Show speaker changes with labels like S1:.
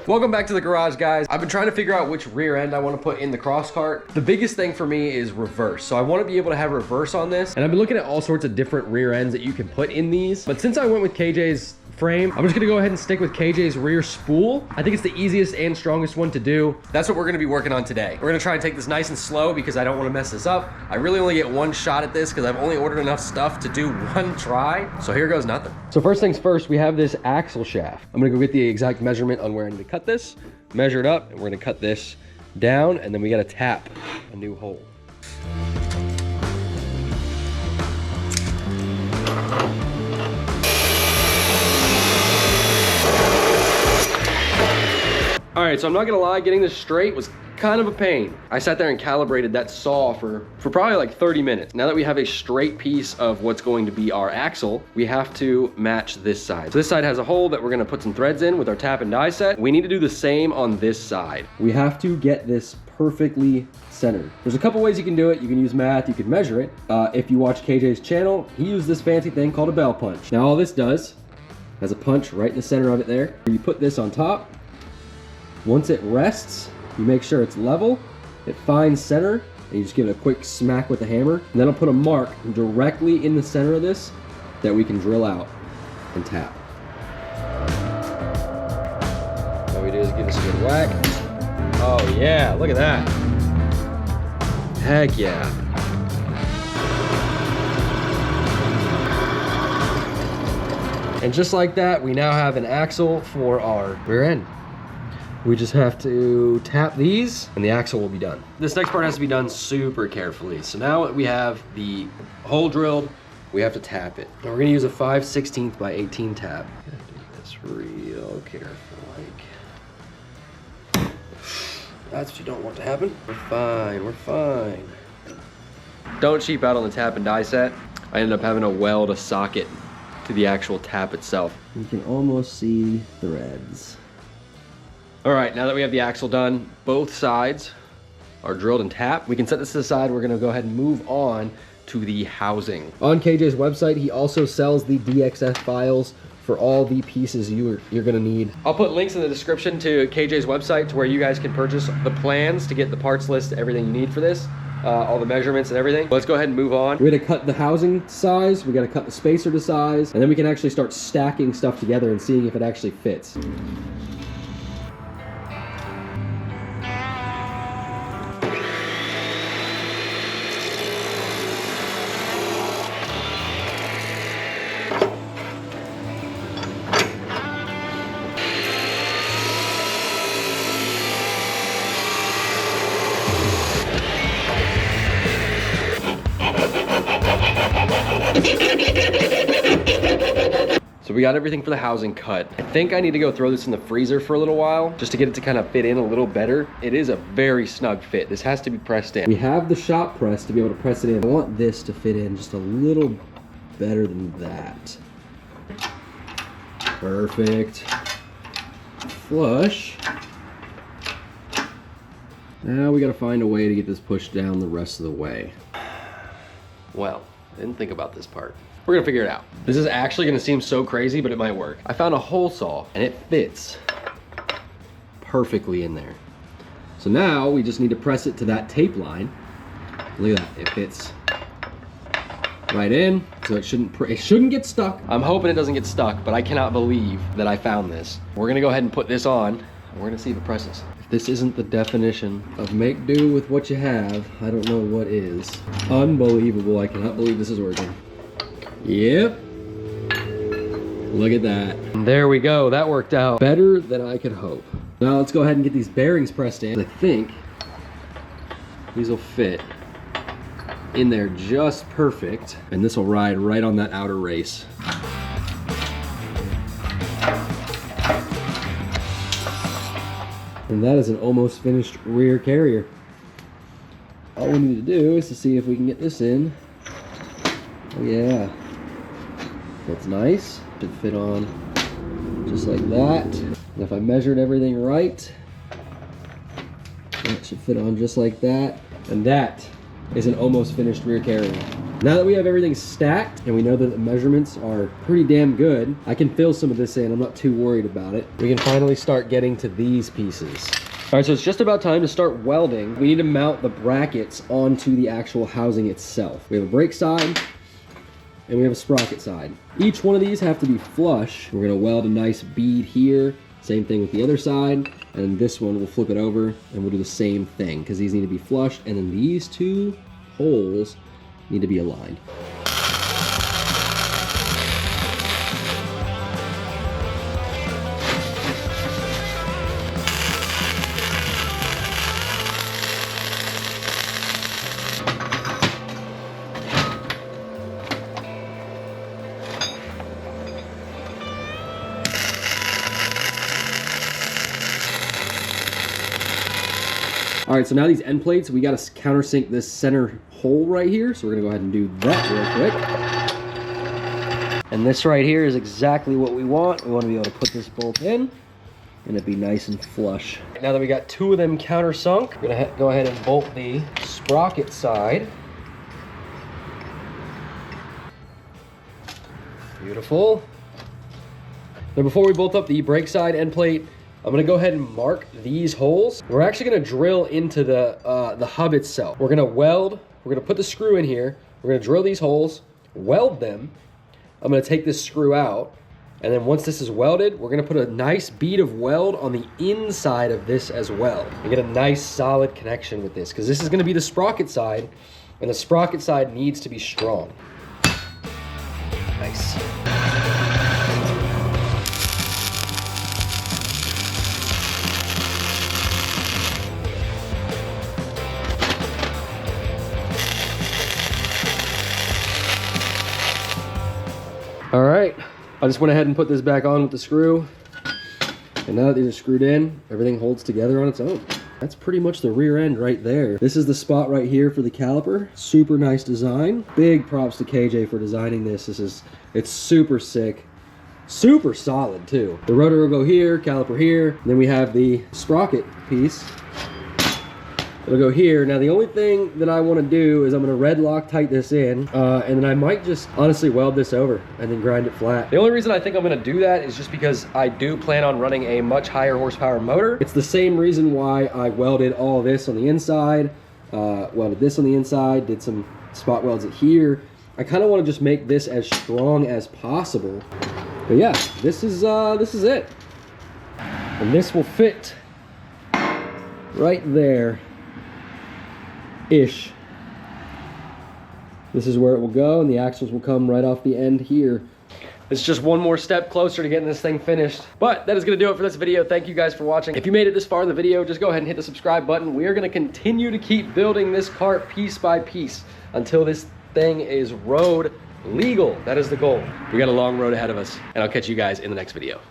S1: Welcome back to the garage, guys. I've been trying to figure out which rear end I want to put in the cross cart. The biggest thing for me is reverse. So I want to be able to have reverse on this. And I've been looking at all sorts of different rear ends that you can put in these. But since I went with KJ's frame, I'm just gonna go ahead and stick with KJ's rear spool. I think it's the easiest and strongest one to do. That's what we're gonna be working on today. We're gonna try and take this nice and slow because I don't wanna mess this up. I really only get one shot at this because I've only ordered enough stuff to do one try. So here goes nothing. So first things first, we have this axle shaft. I'm gonna go get the exact measurement on where I need to cut this, measure it up, and we're gonna cut this down, and then we gotta tap a new hole. All right, so I'm not gonna lie, getting this straight was kind of a pain. I sat there and calibrated that saw for probably like 30 minutes. Now that we have a straight piece of what's going to be our axle, we have to match this side. So this side has a hole that we're gonna put some threads in with our tap and die set. We need to do the same on this side. We have to get this perfectly centered. There's a couple ways you can do it. You can use math, you can measure it. If you watch KJ's channel, he used this fancy thing called a bell punch. Now all this does, has a punch right in the center of it there. You put this on top. Once it rests, you make sure it's level, it finds center, and you just give it a quick smack with the hammer. And then I'll put a mark directly in the center of this that we can drill out and tap. All we do is give this a good whack. Oh yeah, look at that. Heck yeah. And just like that, we now have an axle for our rear end. We just have to tap these and the axle will be done. This next part has to be done super carefully. So now that we have the hole drilled, we have to tap it. And we're gonna use a 5/16 by 18 tap. Gotta do this real careful, like. That's what you don't want to happen. We're fine, we're fine. Don't cheap out on the tap and die set. I ended up having to weld a socket to the actual tap itself. You can almost see threads. All right, now that we have the axle done, both sides are drilled and tapped. We can set this to the side. We're gonna go ahead and move on to the housing. On KJ's website, he also sells the DXF files for all the pieces you're gonna need. I'll put links in the description to KJ's website to where you guys can purchase the plans to get the parts list, everything you need for this, all the measurements and everything. Let's go ahead and move on. We gotta cut the housing size, we gotta cut the spacer to size, and then we can actually start stacking stuff together and seeing if it actually fits. So we got everything for the housing cut. I think I need to go throw this in the freezer for a little while just to get it to kind of fit in a little better. It is a very snug fit. This has to be pressed in. We have the shop press to be able to press it in. I want this to fit in just a little better than that. Perfect. Flush. Now we gotta find a way to get this pushed down the rest of the way. Well, I didn't think about this part. We're gonna figure it out. This is actually gonna seem so crazy, but it might work. I found a hole saw and it fits perfectly in there. So now we just need to press it to that tape line. Look at that, it fits right in, so it shouldn't get stuck. I'm hoping it doesn't get stuck, but I cannot believe that I found this. We're gonna go ahead and put this on, and we're gonna see if it presses. If this isn't the definition of make do with what you have, I don't know what is. Unbelievable, I cannot believe this is working. Yep. Look at that. And there we go. That worked out better than I could hope. Now let's go ahead and get these bearings pressed in. I think these will fit in there just perfect. And this will ride right on that outer race. And that is an almost finished rear carrier. All we need to do is to see if we can get this in. Oh yeah. That's nice. Should fit on just like that. And if I measured everything right, that should fit on just like that. And that is an almost finished rear carrier. Now that we have everything stacked and we know that the measurements are pretty damn good, I can fill some of this in. I'm not too worried about it. We can finally start getting to these pieces. All right, so it's just about time to start welding. We need to mount the brackets onto the actual housing itself. We have a brake side and we have a sprocket side. Each one of these have to be flush. We're gonna weld a nice bead here. Same thing with the other side. And this one, we'll flip it over and we'll do the same thing because these need to be flushed. And then these two holes need to be aligned. All right, so now these end plates, we gotta countersink this center hole right here. So we're gonna go ahead and do that real quick. And this right here is exactly what we want. We wanna be able to put this bolt in and it'd be nice and flush. Now that we got two of them countersunk, we're gonna go ahead and bolt the sprocket side. Beautiful. Now before we bolt up the brake side end plate, I'm gonna go ahead and mark these holes. We're actually gonna drill into the hub itself. We're gonna weld, we're gonna put the screw in here, we're gonna drill these holes, weld them. I'm gonna take this screw out, and then once this is welded, we're gonna put a nice bead of weld on the inside of this as well. And get a nice solid connection with this, because this is gonna be the sprocket side, and the sprocket side needs to be strong. Nice. All right, I just went ahead and put this back on with the screw. And now that these are screwed in, everything holds together on its own. That's pretty much the rear end right there. This is the spot right here for the caliper. Super nice design. Big props to KJ for designing this. It's super sick. Super solid too. The rotor will go here, caliper here. And then we have the sprocket piece. It'll go here. Now the only thing that I want to do is I'm going to red Loctite this in, and then I might just honestly weld this over and then grind it flat. The only reason I think I'm going to do that is just because I do plan on running a much higher horsepower motor. It's the same reason why I welded all this on the inside, welded this on the inside, did some spot welds at here. I kind of want to just make this as strong as possible. But yeah, this is it. And this will fit right there. Ish. This is where it will go, and the axles will come right off the end here. It's just one more step closer to getting this thing finished. But that is going to do it for this video. Thank you guys for watching. If you made it this far in the video, just go ahead and hit the subscribe button. We are going to continue to keep building this cart piece by piece until this thing is road legal. That is the goal. We got a long road ahead of us, and I'll catch you guys in the next video.